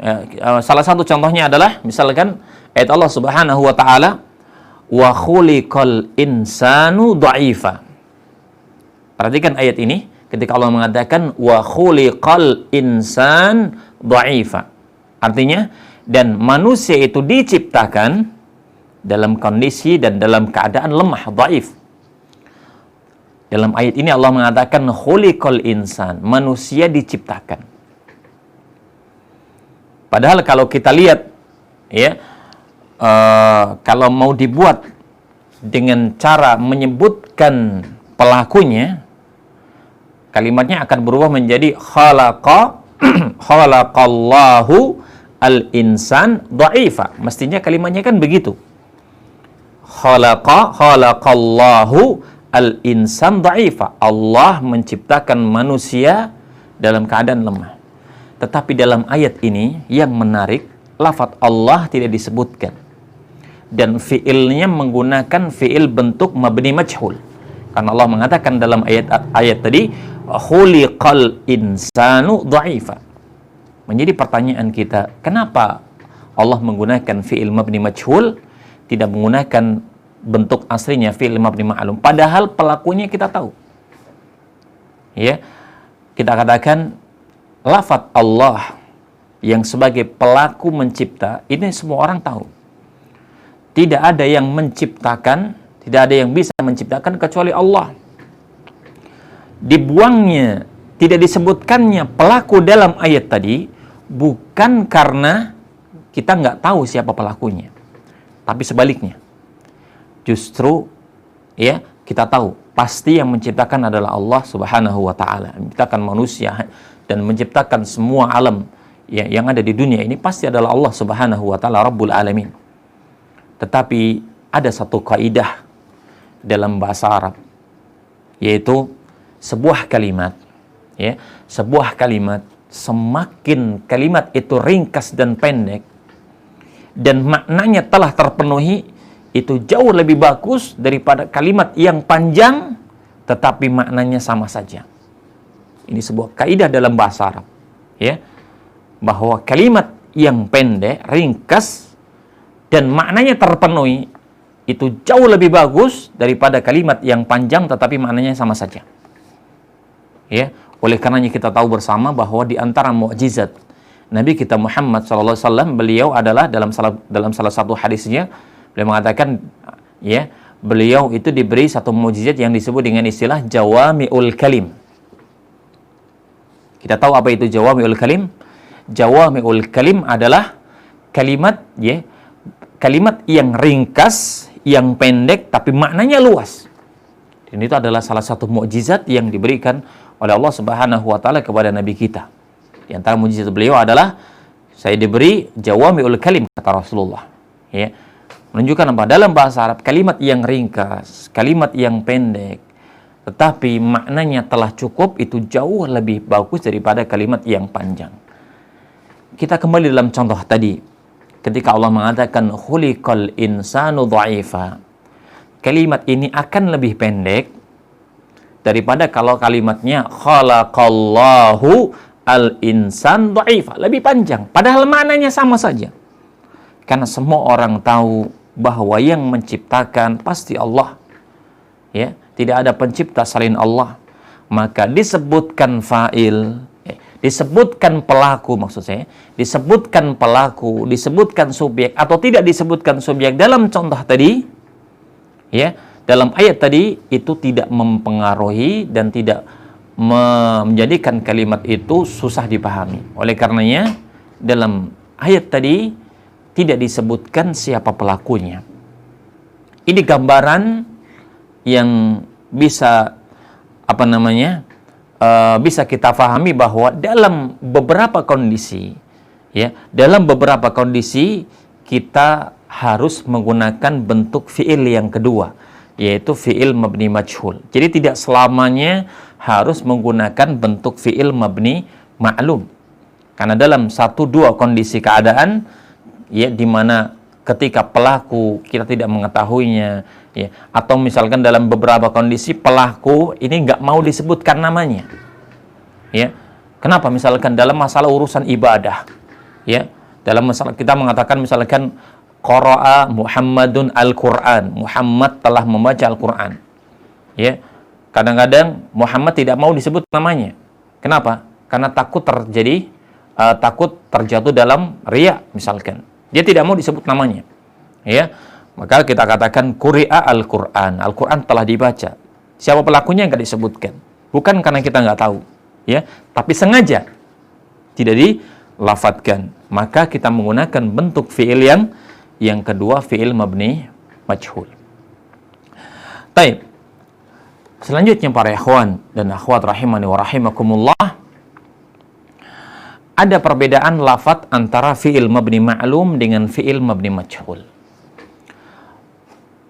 salah satu contohnya adalah misalkan ayat Allah Subhanahu wa taala, wa khuliqal insanu dha'ifa. Perhatikan ayat ini ketika Allah mengatakan wa khuliqal insan dha'ifa. Artinya, dan manusia itu diciptakan dalam kondisi dan dalam keadaan lemah, dhaif. Dalam ayat ini Allah mengatakan khuliqal insan, manusia diciptakan. Padahal kalau kita lihat, ya, kalau mau dibuat dengan cara menyebutkan pelakunya, kalimatnya akan berubah menjadi khalaqallahu al-insan dha'ifa. Mestinya kalimatnya kan begitu. Khalaqallahu al-insan dha'ifa. Allah menciptakan manusia dalam keadaan lemah. Tetapi dalam ayat ini yang menarik, lafadz Allah tidak disebutkan. Dan fi'ilnya menggunakan fi'il bentuk mabni majhul. Karena Allah mengatakan dalam ayat tadi, khuliqal insanu dha'ifa. Menjadi pertanyaan kita, kenapa Allah menggunakan fi'il mabni majhul, tidak menggunakan bentuk aslinya fi'il mabni ma'lum, padahal pelakunya kita tahu. Ya, kita katakan lafadz Allah yang sebagai pelaku mencipta, ini semua orang tahu. Tidak ada yang menciptakan, tidak ada yang bisa menciptakan kecuali Allah. Dibuangnya, tidak disebutkannya pelaku dalam ayat tadi, bukan karena kita nggak tahu siapa pelakunya, tapi sebaliknya. Justru, ya, kita tahu pasti yang menciptakan adalah Allah Subhanahu wa taala, menciptakan manusia dan menciptakan semua alam yang ada di dunia ini pasti adalah Allah Subhanahu wa taala Rabbul Alamin. Tetapi ada satu kaidah dalam bahasa Arab, yaitu sebuah kalimat, ya, sebuah kalimat semakin kalimat itu ringkas dan pendek dan maknanya telah terpenuhi, itu jauh lebih bagus daripada kalimat yang panjang tetapi maknanya sama saja. Ini sebuah kaidah dalam bahasa Arab, ya, bahwa kalimat yang pendek, ringkas dan maknanya terpenuhi itu jauh lebih bagus daripada kalimat yang panjang tetapi maknanya sama saja. Ya, oleh karenanya kita tahu bersama bahwa di antara mukjizat Nabi kita Muhammad SAW, beliau adalah dalam salah satu hadisnya beliau mengatakan, ya, beliau itu diberi satu mukjizat yang disebut dengan istilah jawami'ul kalim. Kita tahu apa itu jawami'ul kalim? Jawami'ul kalim adalah kalimat, ya, kalimat yang ringkas, yang pendek tapi maknanya luas. Dan itu adalah salah satu mukjizat yang diberikan oleh Allah Subhanahu wa taala kepada nabi kita. Di antara mukjizat beliau adalah saya diberi jawami'ul kalim, kata Rasulullah. Ya. Menunjukkan apa? Dalam bahasa Arab kalimat yang ringkas, kalimat yang pendek tetapi maknanya telah cukup itu jauh lebih bagus daripada kalimat yang panjang. Kita kembali dalam contoh tadi. Ketika Allah mengatakan khuliqal insanu dha'ifa, kalimat ini akan lebih pendek daripada kalau kalimatnya khalaqallahu al-insan dha'ifa, lebih panjang padahal maknanya sama saja. Karena semua orang tahu bahwa yang menciptakan pasti Allah, ya, tidak ada pencipta selain Allah. Maka disebutkan fa'il, disebutkan pelaku, maksud saya, disebutkan pelaku, disebutkan subjek atau tidak disebutkan subjek dalam contoh tadi, ya, dalam ayat tadi itu tidak mempengaruhi dan tidak menjadikan kalimat itu susah dipahami. Oleh karenanya dalam ayat tadi tidak disebutkan siapa pelakunya. Ini gambaran yang bisa bisa kita pahami bahwa dalam beberapa kondisi, ya, dalam beberapa kondisi kita harus menggunakan bentuk fi'il yang kedua, yaitu fi'il mabni majhul. Jadi tidak selamanya harus menggunakan bentuk fi'il mabni ma'lum. Karena dalam 1-2 kondisi keadaan, ya, di mana ketika pelaku kita tidak mengetahuinya, ya, atau misalkan dalam beberapa kondisi pelaku ini nggak mau disebutkan namanya, ya. Kenapa? Misalkan dalam masalah urusan ibadah, ya, dalam masalah kita mengatakan misalkan qara'a Muhammadun al-Quran, Muhammad telah membaca Al-Quran, ya. Kadang-kadang Muhammad tidak mau disebut namanya. Kenapa? Karena takut terjatuh dalam riya misalkan. Dia tidak mau disebut namanya, ya. Maka kita katakan quri'a al-Quran, Al-Quran telah dibaca. Siapa pelakunya nggak disebutkan. Bukan karena kita nggak tahu, ya, tapi sengaja tidak dilafadzkan. Maka kita menggunakan bentuk fi'il yang kedua, fi'il mabni majhul. Baik. Selanjutnya para ikhwan dan akhwat rahimani wa rahimakumullah, ada perbedaan lafadz antara fi'il mabni ma'lum dengan fi'il mabni majhul.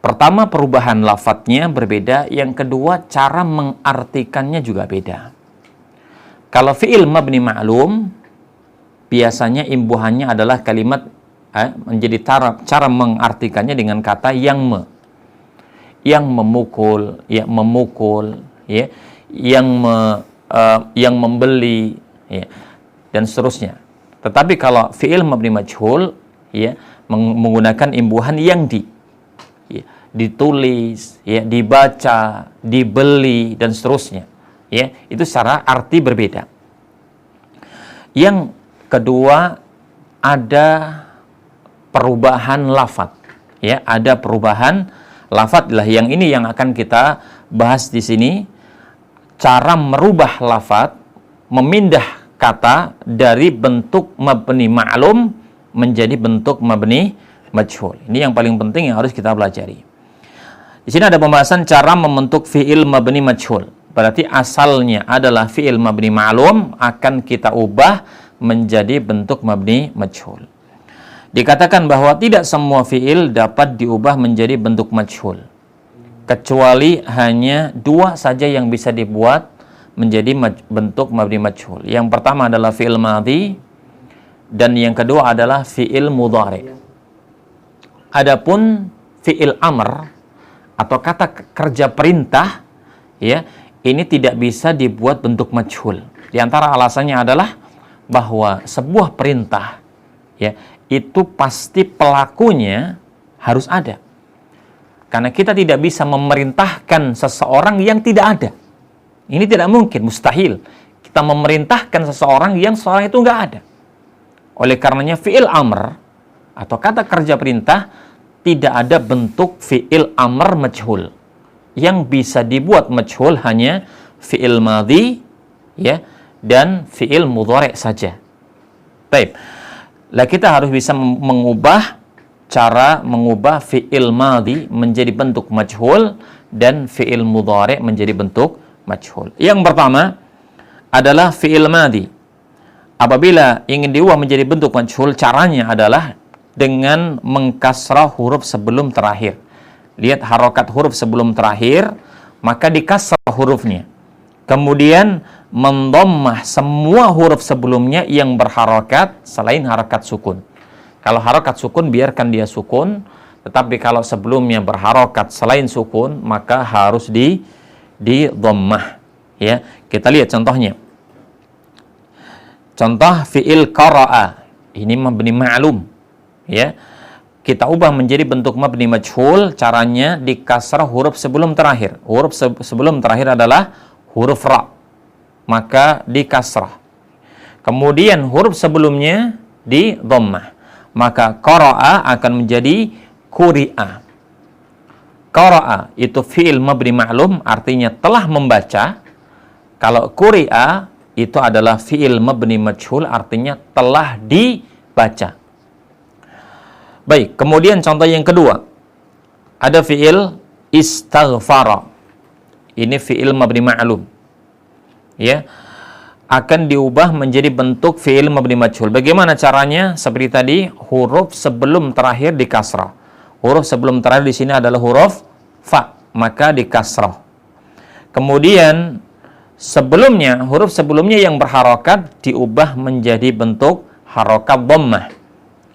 Pertama, perubahan lafadznya berbeda. Yang kedua, cara mengartikannya juga beda. Kalau fi'il mabni ma'lum, biasanya imbuhannya adalah kalimat, menjadi cara mengartikannya dengan kata yang memukul, ya, memukul, ya, yang membeli, ya, dan seterusnya. Tetapi kalau fi'il mabni majhul, ya, menggunakan imbuhan yang ditulis, ya, dibaca, dibeli dan seterusnya, ya, itu secara arti berbeda. Yang kedua, ada perubahan lafadz, ya, ada perubahan lafadz lah. Yang ini yang akan kita bahas di sini, cara merubah lafadz, memindah kata dari bentuk mabni ma'lum menjadi bentuk mabni majhul. Ini yang paling penting yang harus kita pelajari. Di sini ada pembahasan cara membentuk fi'il mabni majhul. Berarti asalnya adalah fi'il mabni ma'lum, akan kita ubah menjadi bentuk mabni majhul. Dikatakan bahwa tidak semua fi'il dapat diubah menjadi bentuk majhul. kecuali hanya dua saja yang bisa dibuat menjadi bentuk mabni majhul. Yang pertama adalah fi'il madhi dan yang kedua adalah fi'il mudhari. Adapun fi'il amr atau kata kerja perintah, ya, ini tidak bisa dibuat bentuk majhul. Di antara alasannya adalah bahwa sebuah perintah, ya, itu pasti pelakunya harus ada. Karena kita tidak bisa memerintahkan seseorang yang tidak ada. Ini tidak mungkin, mustahil. Kita memerintahkan seseorang yang seorang itu nggak ada. Oleh karenanya fi'il amr atau kata kerja perintah tidak ada bentuk fi'il amr majhul. Yang bisa dibuat majhul hanya fi'il madhi, ya, dan fi'il mudhari saja. Baik. Lah kita harus bisa mengubah fi'il madhi menjadi bentuk majhul dan fi'il mudhari menjadi bentuk majhul. Yang pertama adalah fi'il madhi. Apabila ingin diubah menjadi bentuk majhul, caranya adalah dengan mengkasrah huruf sebelum terakhir. Lihat harokat huruf sebelum terakhir, maka dikasrah hurufnya. Kemudian mendommah semua huruf sebelumnya yang berharokat selain harokat sukun. Kalau harokat sukun biarkan dia sukun, tetapi kalau sebelumnya berharokat selain sukun maka harus di dhammah. Ya, kita lihat contohnya. Contoh fi'il qara'a, ini mabni ma'lum. Ya, kita ubah menjadi bentuk mabni majhul, caranya dikasrah huruf sebelum terakhir. Huruf sebelum terakhir adalah huruf ra, maka dikasrah. Kemudian huruf sebelumnya di dhammah, maka qara'a akan menjadi quri'a. Qara'a itu fi'il mabni ma'lum, artinya telah membaca. Kalau quri'a itu adalah fi'il mabni majhul, artinya telah dibaca. Baik, kemudian contoh yang kedua. Ada fi'il istaghfara. Ini fi'il mabni ma'lum. Ya. Akan diubah menjadi bentuk fi'il mabni majhul. Bagaimana caranya? Seperti tadi, huruf sebelum terakhir dikasrah. Huruf sebelum terakhir di sini adalah huruf fa, maka dikasrah. Kemudian sebelumnya, huruf sebelumnya yang berharokat diubah menjadi bentuk harokat dhammah.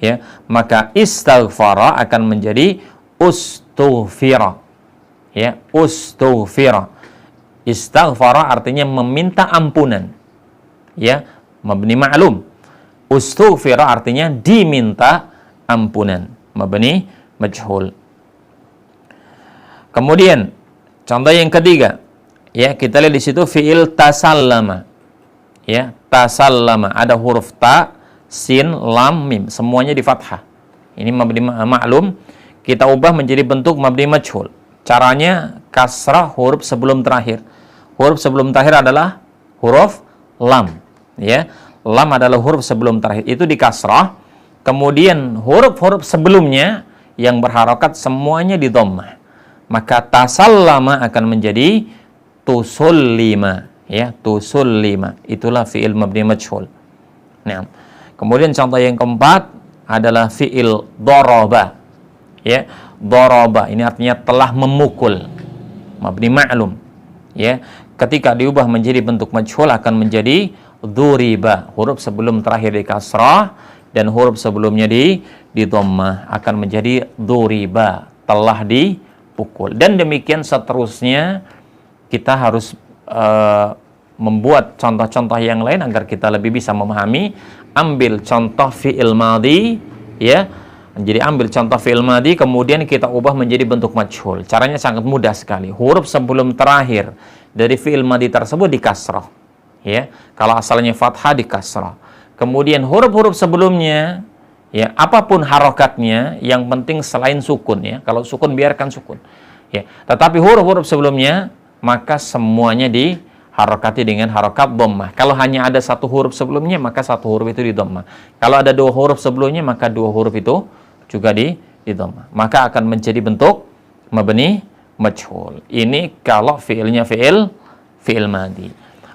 Ya, maka istaghfara akan menjadi ustughfira. Ya, ustughfira. Istaghfara artinya meminta ampunan. Ya, mabni ma'lum. Ustughfira artinya diminta ampunan. Mabni majhul. Kemudian contoh yang ketiga. Ya, kita lihat di situ fi'il tasallama. Ya, tasallama ada huruf ta, sin, lam, mim, semuanya di fathah. Ini mabni ma'lum, kita ubah menjadi bentuk mabni majhul. Caranya kasrah huruf sebelum terakhir. Huruf sebelum terakhir adalah huruf lam. Ya, lam adalah huruf sebelum terakhir, itu dikasrah. Kemudian huruf-huruf sebelumnya yang berharokat semuanya di dhammah. Maka tasallama akan menjadi tusullima. Ya, tusullima. Itulah fi'il mabni majhul. Nah, kemudian contoh yang keempat adalah fi'il daraba. Ya, daraba ini artinya telah memukul. Mabni ma'lum. Ya, ketika diubah menjadi bentuk majhul akan menjadi dzuriba. Huruf sebelum terakhir di kasrah dan huruf sebelumnya di dhammah akan menjadi dzuriba, telah dipukul. Dan demikian seterusnya, kita harus membuat contoh-contoh yang lain agar kita lebih bisa memahami. Ambil contoh fi'il madhi, ya. Jadi ambil contoh fi'il madhi, kemudian kita ubah menjadi bentuk majhul. Caranya sangat mudah sekali. Huruf sebelum terakhir dari fi'il madhi tersebut dikasrah. Ya, kalau asalnya fathah dikasrah. Kemudian huruf-huruf sebelumnya, ya, apapun harokatnya, yang penting selain sukun, ya. Kalau sukun biarkan sukun. Ya, tetapi huruf-huruf sebelumnya maka semuanya diharokati dengan harokat dhammah. Kalau hanya ada satu huruf sebelumnya, maka satu huruf itu di dhammah. Kalau ada dua huruf sebelumnya, maka dua huruf itu juga di dhammah. Maka akan menjadi bentuk mabni majhul. Ini kalau fi'ilnya fi'il madhi.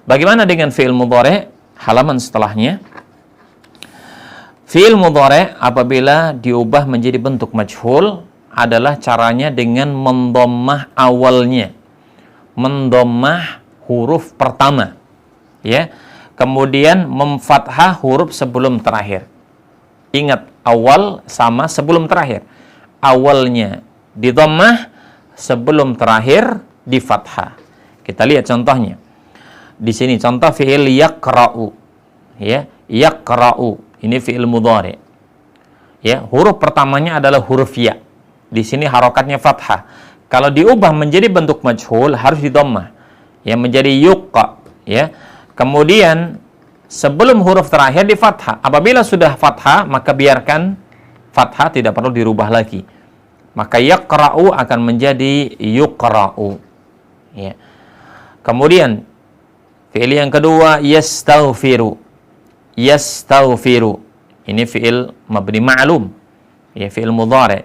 Bagaimana dengan fi'il mudhari? Halaman setelahnya. Fi'il mudhari apabila diubah menjadi bentuk majhul adalah caranya dengan mendomah awalnya, mendomah huruf pertama, ya. Kemudian memfathah huruf sebelum terakhir. Ingat, awal sama sebelum terakhir. Awalnya di dhammah, sebelum terakhir di fathah. Kita lihat contohnya. Di sini contoh fi'il yaqra'u. Ya, yaqra'u. Ini fi'il mudhari'. Ya, huruf pertamanya adalah huruf ya. Di sini harokatnya fathah. Kalau diubah menjadi bentuk majhul harus di dhammah. Ya, menjadi yuqa, ya. Kemudian sebelum huruf terakhir di fathah. Apabila sudah fathah, maka biarkan fathah, tidak perlu dirubah lagi. Maka yaqra'u akan menjadi yuqra'u. Ya. Kemudian fi'il yang kedua yastaghfiru. Yastaghfiru. Ini fi'il mabni ma'lum. Ya, fi'il mudhari'.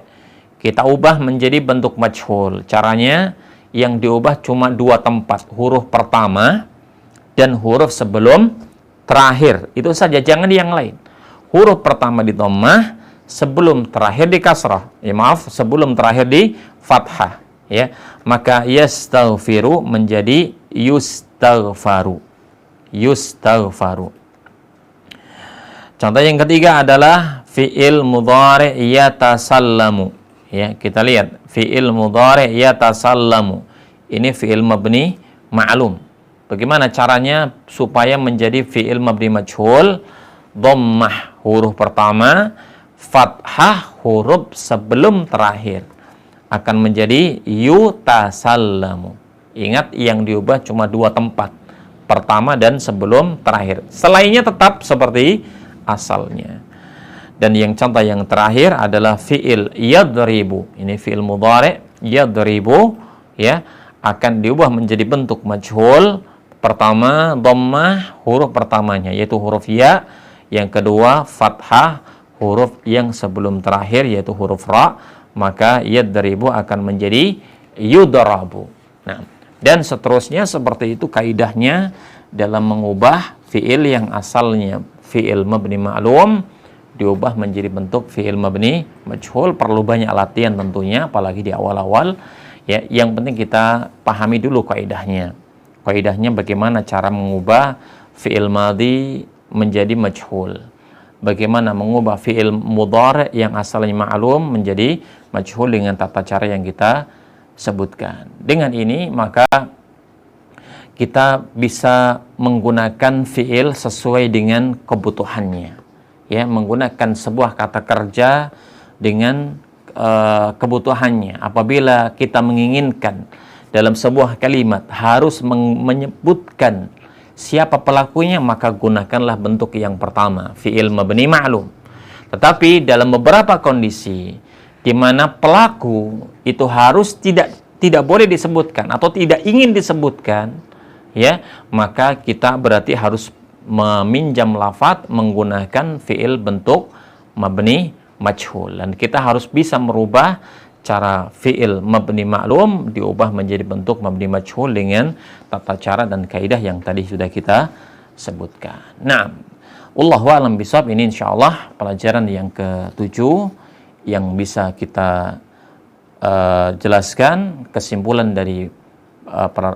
Kita ubah menjadi bentuk majhul. Caranya yang diubah cuma dua tempat, huruf pertama dan huruf sebelum terakhir. Itu saja, jangan yang lain. Huruf pertama di dhammah, sebelum terakhir di kasrah. Ya, maaf, sebelum terakhir di fathah, ya. Maka yastaghfiru menjadi yustaghfaru. Yustaghfaru. Contoh yang ketiga adalah fi'il mudhari' yatasallamu. Ya, kita lihat fi'il mudhari' yatasallamu. Ini fi'il mabni ma'lum. Bagaimana caranya supaya menjadi fi'il mabni majhul? Dhammah huruf pertama, fathah huruf sebelum terakhir. Akan menjadi yutasallamu. Ingat, yang diubah cuma dua tempat, pertama dan sebelum terakhir. Selainnya tetap seperti asalnya. Dan yang contoh yang terakhir adalah fi'il yadribu. Ini fi'il mudhari' yadribu, ya, akan diubah menjadi bentuk majhul. Pertama dhammah huruf pertamanya, yaitu huruf ya. Yang kedua fathah huruf yang sebelum terakhir, yaitu huruf ra. Maka yadribu akan menjadi yudrabu. Nah, dan seterusnya seperti itu kaidahnya dalam mengubah fi'il yang asalnya fi'il mabni ma'lum diubah menjadi bentuk fi'il mabni majhul. Perlu banyak latihan tentunya, apalagi di awal-awal. Ya, yang penting kita pahami dulu kaidahnya. Kaidahnya bagaimana cara mengubah fi'il madhi menjadi majhul. Bagaimana mengubah fi'il mudhari' yang asalnya ma'lum menjadi majhul dengan tata cara yang kita sebutkan. Dengan ini maka kita bisa menggunakan fi'il sesuai dengan kebutuhannya. Ya, menggunakan sebuah kata kerja dengan kebutuhannya. Apabila kita menginginkan dalam sebuah kalimat harus menyebutkan siapa pelakunya, maka gunakanlah bentuk yang pertama, fi'il mabni ma'lum. Tetapi dalam beberapa kondisi di mana pelaku itu harus tidak boleh disebutkan atau tidak ingin disebutkan, ya, maka kita berarti harus meminjam lafadz menggunakan fi'il bentuk mabni majhul. Dan kita harus bisa merubah cara fi'il mabni ma'lum diubah menjadi bentuk mabni majhul dengan tata cara dan kaidah yang tadi sudah kita sebutkan. Nah, wallahu a'lam bishawab. Ini insyaallah pelajaran yang ke-7 yang bisa kita jelaskan. Kesimpulan dari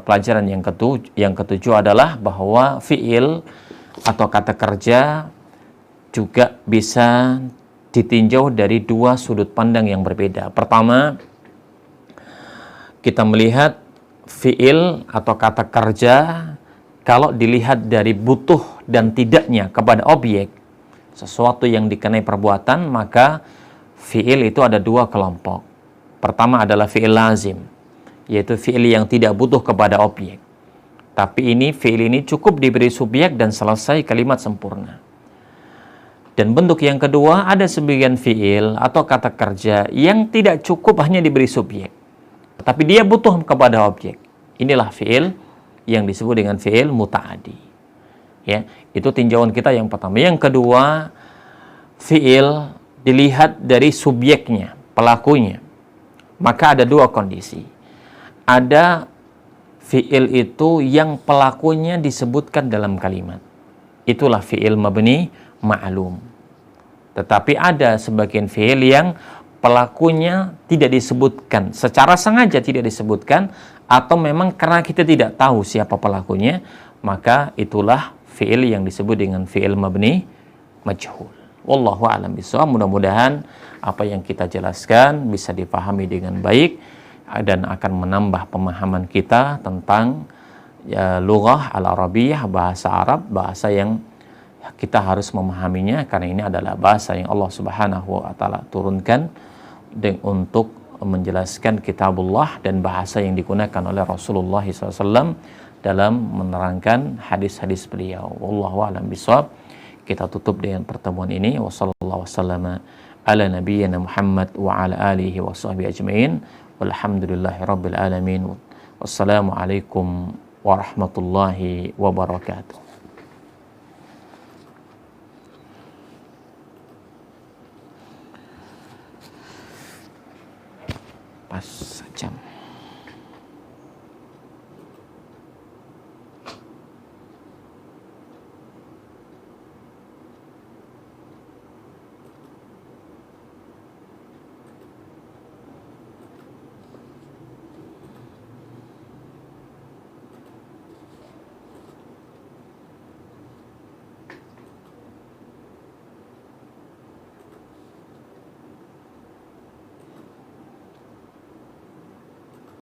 pelajaran yang ketujuh adalah bahwa fi'il atau kata kerja juga bisa ditinjau dari dua sudut pandang yang berbeda. Pertama, kita melihat fi'il atau kata kerja kalau dilihat dari butuh dan tidaknya kepada objek, sesuatu yang dikenai perbuatan, maka fi'il itu ada dua kelompok. Pertama adalah fi'il lazim, yaitu fi'il yang tidak butuh kepada objek. Tapi fi'il ini cukup diberi subjek dan selesai, kalimat sempurna. Dan bentuk yang kedua, ada sebagian fi'il atau kata kerja yang tidak cukup hanya diberi subjek, tapi dia butuh kepada objek. Inilah fi'il yang disebut dengan fi'il muta'addi. Ya, itu tinjauan kita yang pertama. Yang kedua, fi'il dilihat dari subjeknya, pelakunya. Maka ada dua kondisi. Ada fi'il itu yang pelakunya disebutkan dalam kalimat. Itulah fi'il mabni ma'lum. Tetapi ada sebagian fi'il yang pelakunya tidak disebutkan, secara sengaja tidak disebutkan, atau memang karena kita tidak tahu siapa pelakunya, maka itulah fi'il yang disebut dengan fi'il mabni majhul. Wallahu a'lam bishawab. Mudah-mudahan apa yang kita jelaskan bisa dipahami dengan baik dan akan menambah pemahaman kita tentang lughah al-Arabiyah, bahasa Arab, bahasa yang kita harus memahaminya karena ini adalah bahasa yang Allah Subhanahu wa taala turunkan untuk menjelaskan kitabullah dan bahasa yang digunakan oleh Rasulullah SAW dalam menerangkan hadis-hadis beliau. Wallahu a'lam bishawab. Kita tutup dengan pertemuan ini. Wassallallahu wasallama ala nabiyyina Muhammad wa ala alihi wa sahbihi ajma'in. Walhamdulillahi rabbil alamin. Wassalamualaikum warahmatullahi wabarakatuh. Pas jam.